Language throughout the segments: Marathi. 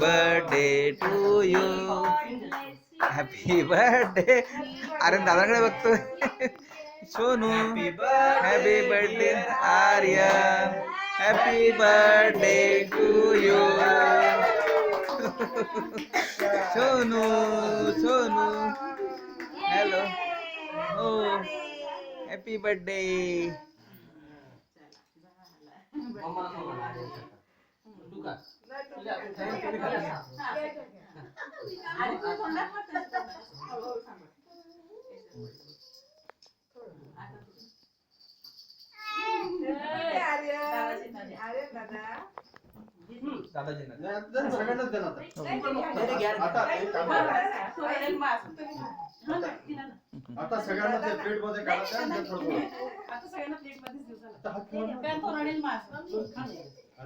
Birthday to you. Happy birthday. अरे दादाकडे बघतोय. Sonu happy birthday. Arya happy birthday to you. Sonu Sonu hello. हो हॅपी बर्थडे. आता सगळ्यांना ते प्लेट मध्ये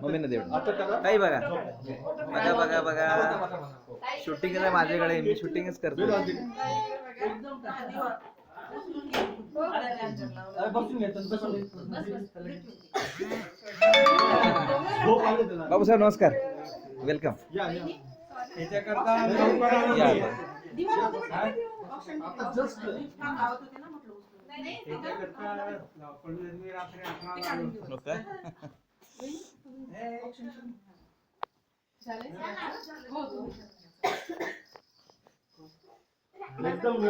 मम्मीने दे काही बघा बघा बघा बघा. शूटिंग माझ्याकडे मी शूटिंगच करतो. बाबू साहेब नमस्कार. वेलकम. एकदम